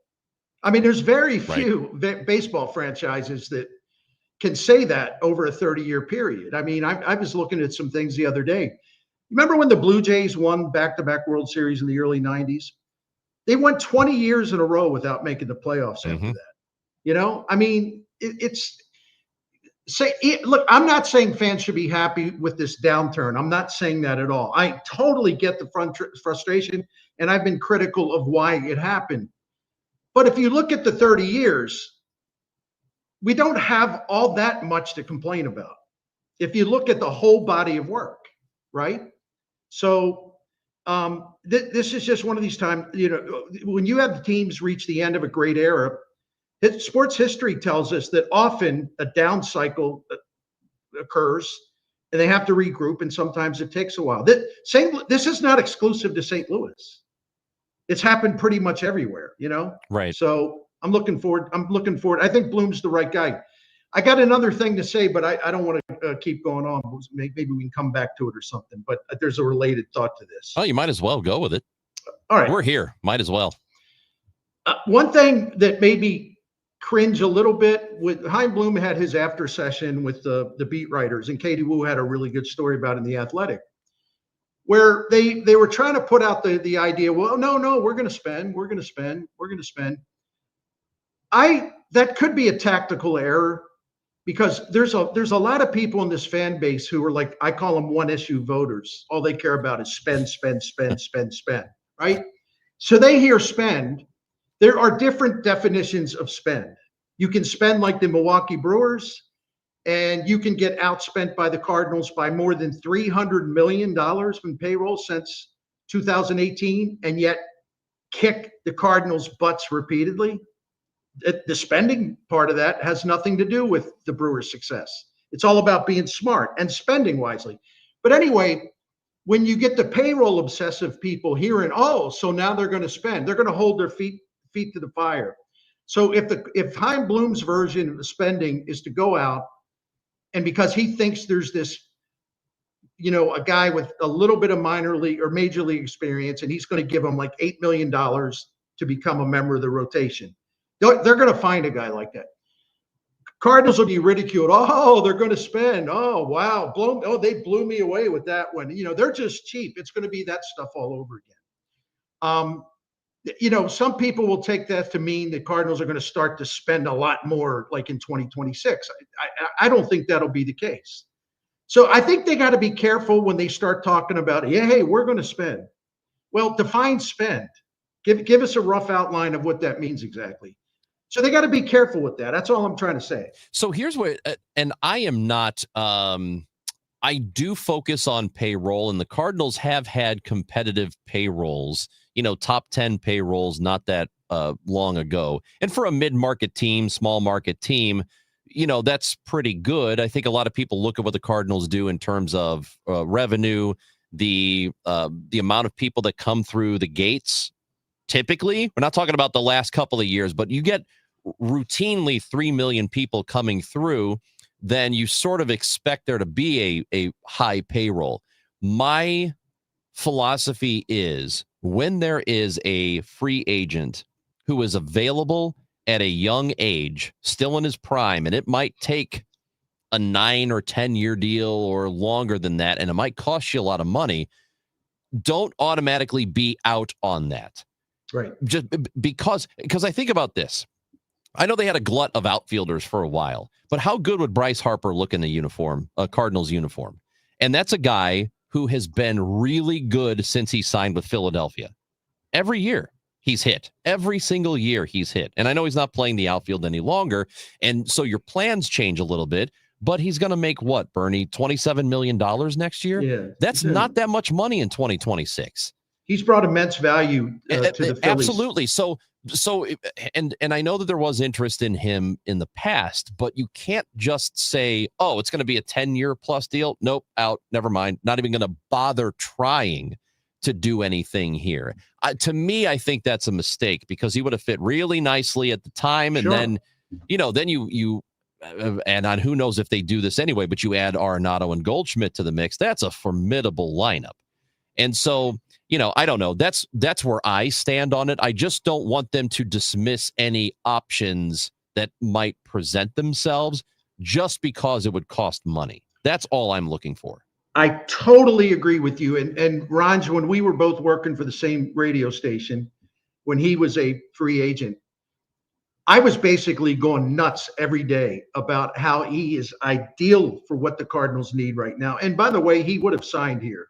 I mean, there's very few baseball franchises that can say that over a 30-year period. I mean, I was looking at some things the other day. Remember when the Blue Jays won back-to-back World Series in the early 90s? They went 20 years in a row without making the playoffs after that. I mean, look, I'm not saying fans should be happy with this downturn. I'm not saying that at all. I totally get the frustration, and I've been critical of why it happened. But if you look at the 30 years, we don't have all that much to complain about. If you look at the whole body of work, right? So this is just one of these times, when you have the teams reach the end of a great era, sports history tells us that often a down cycle occurs and they have to regroup, and sometimes it takes a while. This is not exclusive to St. Louis. It's happened pretty much everywhere, Right. So I'm looking forward. I think Bloom's the right guy. I got another thing to say, but I don't want to keep going on. Maybe we can come back to it or something, but there's a related thought to this. Oh, you might as well go with it. All right. We're here. Might as well. One thing that made me cringe a little bit, with Chaim Bloom had his after session with the beat writers, and Katie Wu had a really good story about it in The Athletic, where they were trying to put out the idea, well, no, we're going to spend. That could be a tactical error, because there's a lot of people in this fan base who are like, I call them one issue voters. All they care about is spend, right? So they hear spend. There are different definitions of spend. You can spend like the Milwaukee Brewers, and you can get outspent by the Cardinals by more than $300 million in payroll since 2018, and yet kick the Cardinals' butts repeatedly. The spending part of that has nothing to do with the Brewers' success. It's all about being smart and spending wisely. But anyway, when you get the payroll obsessive people hearing, so now they're going to spend, they're going to hold their feet to the fire. So if Chaim Bloom's version of the spending is to go out, and because he thinks there's this, a guy with a little bit of minor league or major league experience, and he's going to give him like $8 million to become a member of the rotation. They're going to find a guy like that. Cardinals will be ridiculed. Oh, they're going to spend. Oh, wow. They blew me away with that one. They're just cheap. It's going to be that stuff all over again. Some people will take that to mean the Cardinals are going to start to spend a lot more like in 2026. I don't think that'll be the case. So I think they got to be careful when they start talking about, hey, we're going to spend. Well, define spend. Give us a rough outline of what that means exactly. So they got to be careful with that. That's all I'm trying to say. So here's what, and I am not, I do focus on payroll, and the Cardinals have had competitive payrolls, top 10 payrolls not that long ago. And for a mid-market team, small market team, that's pretty good. I think a lot of people look at what the Cardinals do in terms of revenue, the amount of people that come through the gates. Typically, we're not talking about the last couple of years, but you get routinely 3 million people coming through, then you sort of expect there to be a high payroll. My philosophy is when there is a free agent who is available at a young age, still in his prime, and it might take a 9 or 10 year deal or longer than that, and it might cost you a lot of money, don't automatically be out on that. Right. Just because I think about this. I know they had a glut of outfielders for a while, but how good would Bryce Harper look in the uniform, a Cardinals uniform? And that's a guy who has been really good since he signed with Philadelphia. Every year he's hit. Every single year he's hit. And I know he's not playing the outfield any longer. And so your plans change a little bit, but he's going to make what, Bernie, $27 million next year? Yeah. That's not that much money in 2026. He's brought immense value to the Phillies. Absolutely. So, and I know that there was interest in him in the past, but you can't just say, oh, it's going to be a 10-year plus deal. Nope, out. Never mind. Not even going to bother trying to do anything here. To me, I think that's a mistake because he would have fit really nicely at the time. And then, then you and on who knows if they do this anyway, but you add Arenado and Goldschmidt to the mix. That's a formidable lineup. And so, I don't know. That's where I stand on it. I just don't want them to dismiss any options that might present themselves just because it would cost money. That's all I'm looking for. I totally agree with you. And Ronj, when we were both working for the same radio station, when he was a free agent, I was basically going nuts every day about how he is ideal for what the Cardinals need right now. And by the way, he would have signed here.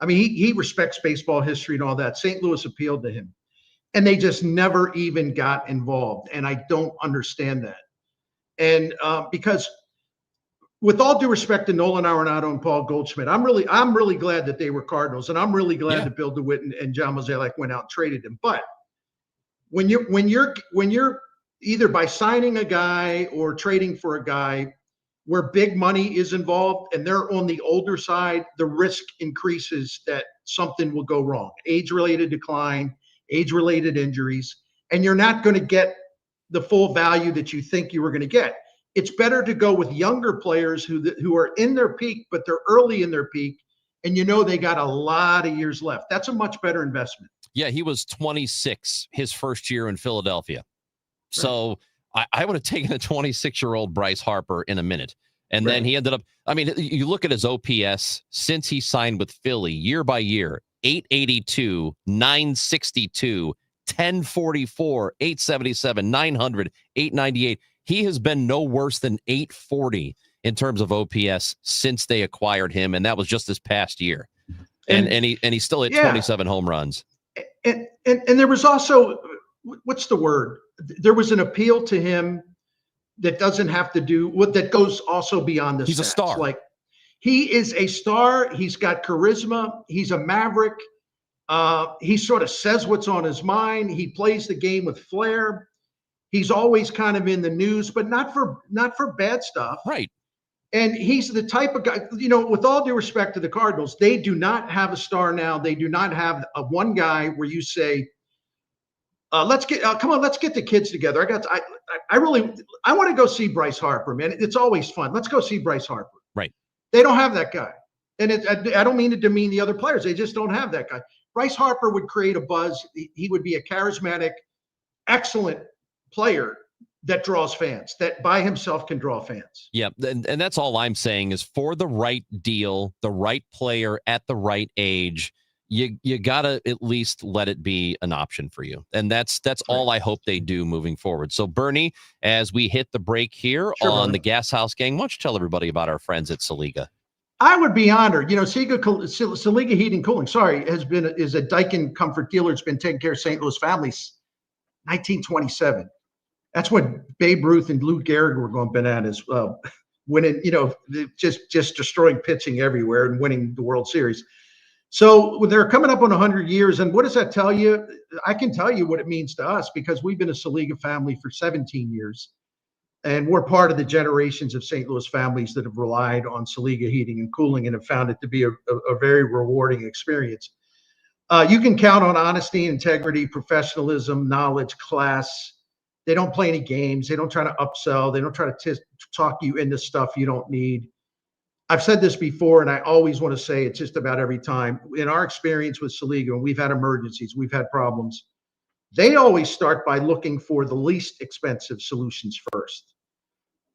I mean, he respects baseball history and all that. St. Louis appealed to him, and they just never even got involved. And I don't understand that. And because with all due respect to Nolan Arenado and Paul Goldschmidt, I'm really glad that they were Cardinals, and I'm really glad that Bill DeWitt and John Mozeliak went out and traded them. But when you're either by signing a guy or trading for a guy where big money is involved and they're on the older side, the risk increases that something will go wrong. Age-related decline, age-related injuries, and you're not going to get the full value that you think you were going to get. It's better to go with younger players who are in their peak, but they're early in their peak, and they got a lot of years left. That's a much better investment. Yeah, he was 26 his first year in Philadelphia. Right. So I would have taken a 26-year-old Bryce Harper in a minute. And then he ended up, I mean, you look at his OPS since he signed with Philly year by year, 882, 962, 1044, 877, 900, 898. He has been no worse than 840 in terms of OPS since they acquired him. And that was just this past year. And he still hit 27 home runs. And there was also, what's the word? There was an appeal to him that doesn't have to do what that goes also beyond this. He's a star. Like he is a star. He's got charisma. He's a maverick. He sort of says what's on his mind. He plays the game with flair. He's always kind of in the news, but not for bad stuff. Right. And he's the type of guy, with all due respect to the Cardinals, they do not have a star now. They do not have one guy where you say, let's get the kids together. I want to go see Bryce Harper, man. It's always fun. Let's go see Bryce Harper. Right. They don't have that guy. And I don't mean to demean the other players. They just don't have that guy. Bryce Harper would create a buzz. He would be a charismatic, excellent player that draws fans, that by himself can draw fans. Yeah, and that's all I'm saying is for the right deal, the right player at the right age, you gotta at least let it be an option for you. And that's all I hope they do moving forward. So Bernie, as we hit the break here on the Gashouse Gang, why don't you tell everybody about our friends at Saliga? I would be honored. Saliga Heating and Cooling, is a Daikin comfort dealer. It's been taking care of St. Louis families 1927. That's when Babe Ruth and Lou Gehrig were going bananas, winning, just destroying pitching everywhere and winning the World Series. So they're coming up on 100 years. And what does that tell you? I can tell you what it means to us because we've been a Saliga family for 17 years. And we're part of the generations of St. Louis families that have relied on Saliga Heating and Cooling and have found it to be a very rewarding experience. You can count on honesty, integrity, professionalism, knowledge, class. They don't play any games. They don't try to upsell. They don't try to talk you into stuff you don't need. I've said this before, and I always want to say it just about every time. In our experience with Saliga, when we've had emergencies, we've had problems, they always start by looking for the least expensive solutions first.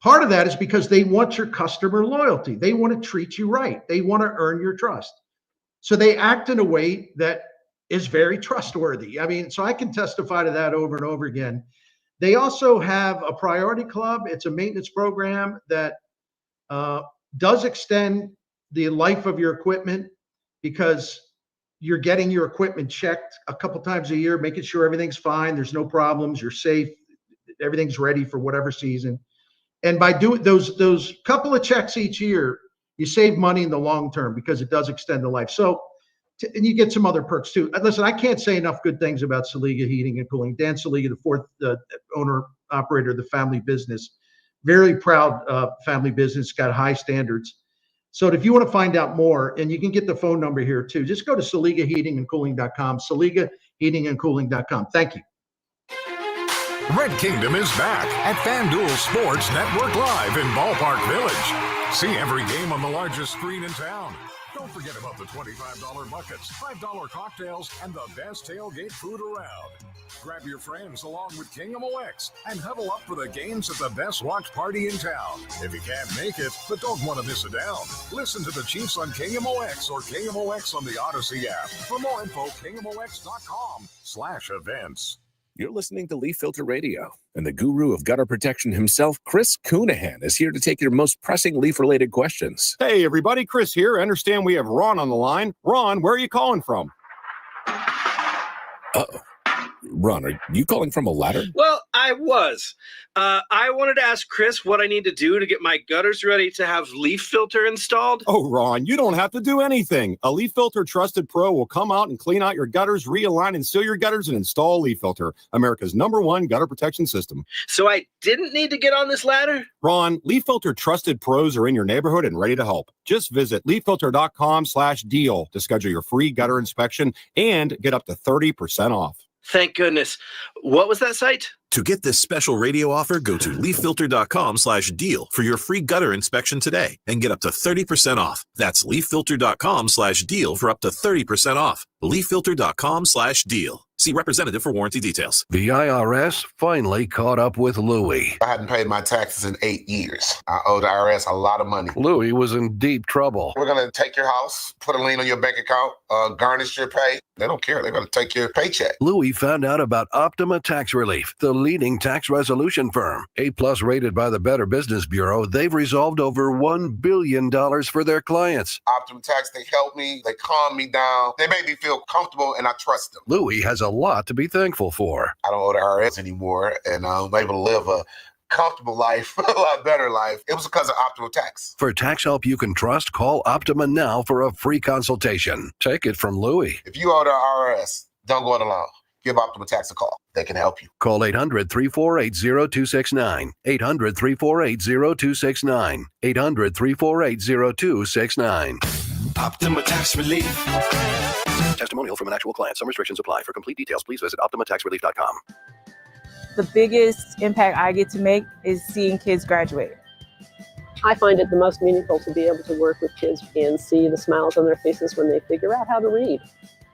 Part of that is because they want your customer loyalty. They want to treat you right. They want to earn your trust. So they act in a way that is very trustworthy. I mean, so I can testify to that over and over again. They also have a priority club. It's a maintenance program that does extend the life of your equipment because you're getting your equipment checked a couple times a year, making sure everything's fine. There's no problems. You're safe. Everything's ready for whatever season. And by doing those couple of checks each year, you save money in the long term because it does extend the life. So, and you get some other perks too. Listen, I can't say enough good things about Saliga Heating and Cooling. Dan Saliga, the fourth owner operator of the family business, very proud family business, got high standards. So if you want to find out more, and you can get the phone number here too, just go to SaligaHeatingandCooling.com, SaligaHeatingandCooling.com. Thank you. Red Kingdom is back at FanDuel Sports Network Live in Ballpark Village. See every game on the largest screen in town. Don't forget about the $25 buckets, $5 cocktails, and the best tailgate food around. Grab your friends along with KMOX and huddle up for the games at the best watch party in town. If you can't make it, but don't want to miss a down, listen to the Chiefs on KMOX or KMOX on the Odyssey app. For more info, KMOX.com/events. You're listening to Leaf Filter Radio, and the guru of gutter protection himself, Chris Coonahan, is here to take your most pressing leaf-related questions. Hey, everybody, Chris here. I understand we have Ron on the line. Ron, where are you calling from? Uh-oh. Ron, are you calling from a ladder? Well, I was. I wanted to ask Chris what I need to do to get my gutters ready to have leaf filter installed. Oh, Ron, you don't have to do anything. A Leaf Filter Trusted Pro will come out and clean out your gutters, realign and seal your gutters, and install Leaf Filter, America's #1 gutter protection system. So I didn't need to get on this ladder? Ron, Leaf Filter Trusted Pros are in your neighborhood and ready to help. Just visit leaffilter.com/deal to schedule your free gutter inspection and get up to 30% off. Thank goodness. What was that site? To get this special radio offer, go to leaffilter.com/deal for your free gutter inspection today and get up to 30% off. That's leaffilter.com/deal for up to 30% off. leaffilter.com/deal. See representative for warranty details. The IRS finally caught up with Louie. I hadn't paid my taxes in 8 years. I owe the IRS a lot of money. Louie was in deep trouble. We're going to take your house, put a lien on your bank account, garnish your pay. They don't care. They're going to take your paycheck. Louie found out about Optima Tax Relief, the leading tax resolution firm. A+ rated by the Better Business Bureau, they've resolved over $1 billion for their clients. Optima Tax, they help me. They calm me down. They make me feel comfortable, and I trust them. Louie has a lot to be thankful for. I don't owe the IRS anymore, and I'm able to live a comfortable life, a lot better life. It was because of Optima Tax. For tax help you can trust, call Optima now for a free consultation. Take it from Louie. If you owe the IRS, don't go it alone. Give Optima Tax a call. They can help you. Call 800-348-0269. 800-348-0269. 800-348-0269. Optima Tax Relief. Testimonial from an actual client. Some restrictions apply. For complete details, please visit OptimaTaxRelief.com. The biggest impact I get to make is seeing kids graduate. I find it the most meaningful to be able to work with kids and see the smiles on their faces when they figure out how to read.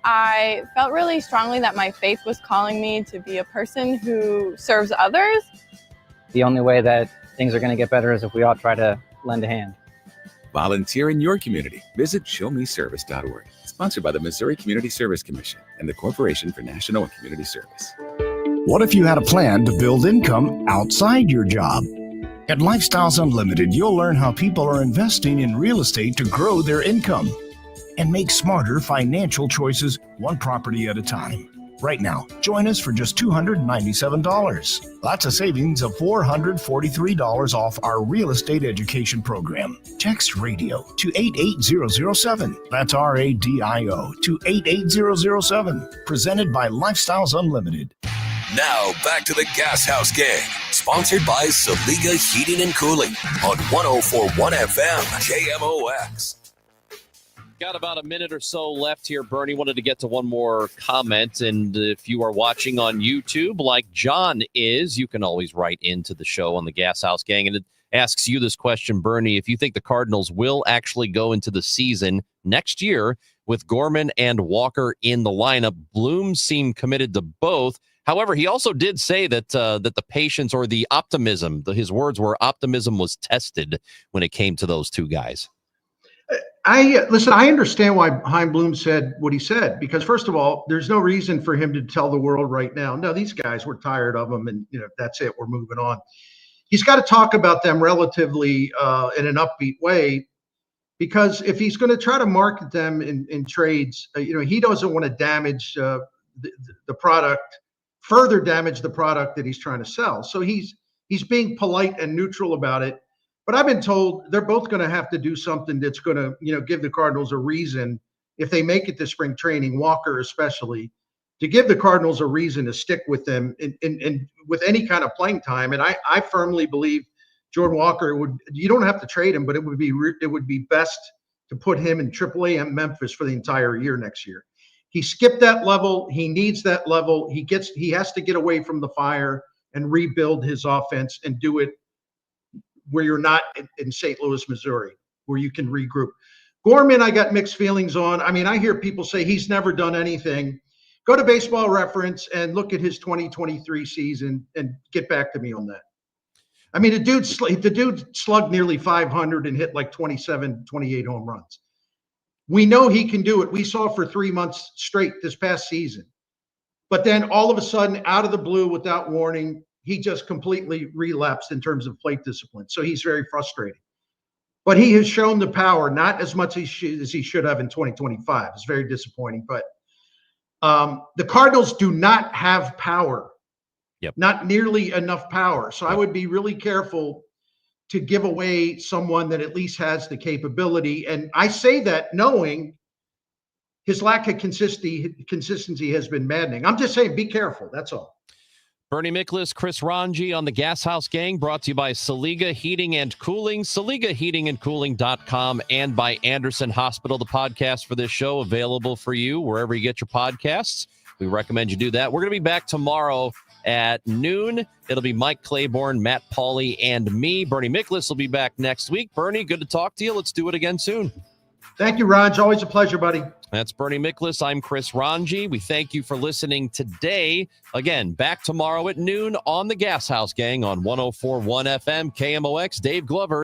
I felt really strongly that my faith was calling me to be a person who serves others. The only way that things are going to get better is if we all try to lend a hand. Volunteer in your community. Visit showmeservice.org. Sponsored by the Missouri Community Service Commission and the Corporation for National and Community Service. What if you had a plan to build income outside your job? At Lifestyles Unlimited, you'll learn how people are investing in real estate to grow their income and make smarter financial choices one property at a time. Right now, join us for just $297. That's a savings of $443 off our real estate education program. Text radio to 88007. That's RADIO to 88007. Presented by Lifestyles Unlimited. Now back to the Gas House Gang, sponsored by Saliga Heating and Cooling on 104.1 FM KMOX. Got about a minute or so left here. Bernie wanted to get to one more comment. And if you are watching on YouTube, like John is, you can always write into the show on the Gas House Gang. And it asks you this question, Bernie, if you think the Cardinals will actually go into the season next year with Gorman and Walker in the lineup. Bloom seemed committed to both. However, he also did say that that the patience or the optimism, his words were optimism was tested when it came to those two guys. I understand why Chaim Bloom said what he said, because first of all, there's no reason for him to tell the world right now, no, these guys, we're tired of them, and that's it, we're moving on. He's got to talk about them relatively in an upbeat way, because if he's going to try to market them in trades, he doesn't want to damage the product, further damage the product that he's trying to sell. So he's being polite and neutral about it. But I've been told they're both going to have to do something that's going to, give the Cardinals a reason, if they make it to spring training, Walker especially, to give the Cardinals a reason to stick with them in with any kind of playing time. And I firmly believe Jordan Walker you don't have to trade him, but it would be best to put him in AAA and Memphis for the entire year next year. He skipped that level. He needs that level. He has to get away from the fire and rebuild his offense and do it where you're not in St. Louis, Missouri, where you can regroup. Gorman, I got mixed feelings on. I mean, I hear people say he's never done anything. Go to Baseball Reference and look at his 2023 season and get back to me on that. I mean, the dude slugged nearly 500 and hit like 27, 28 home runs. We know he can do it. We saw for 3 months straight this past season. But then all of a sudden, out of the blue, without warning, he just completely relapsed in terms of plate discipline. So he's very frustrating. But he has shown the power, not as much as he should have in 2025. It's very disappointing. But the Cardinals do not have power. Yep. Not nearly enough power. So I would be really careful to give away someone that at least has the capability. And I say that knowing his lack of consistency has been maddening. I'm just saying, be careful. That's all. Bernie Miklasz, Chris Ranji on the Gas House Gang, brought to you by Saliga Heating and Cooling, SaligaHeatingandCooling.com, and by Anderson Hospital. The podcast for this show available for you wherever you get your podcasts. We recommend you do that. We're going to be back tomorrow at noon. It'll be Mike Claiborne, Matt Pauley, and me. Bernie Miklasz will be back next week. Bernie, good to talk to you. Let's do it again soon. Thank you, Ron. It's always a pleasure, buddy. That's Bernie Miklasz. I'm Chris Ranji. We thank you for listening today. Again, back tomorrow at noon on the Gas House Gang on 104.1 FM KMOX. Dave Glover.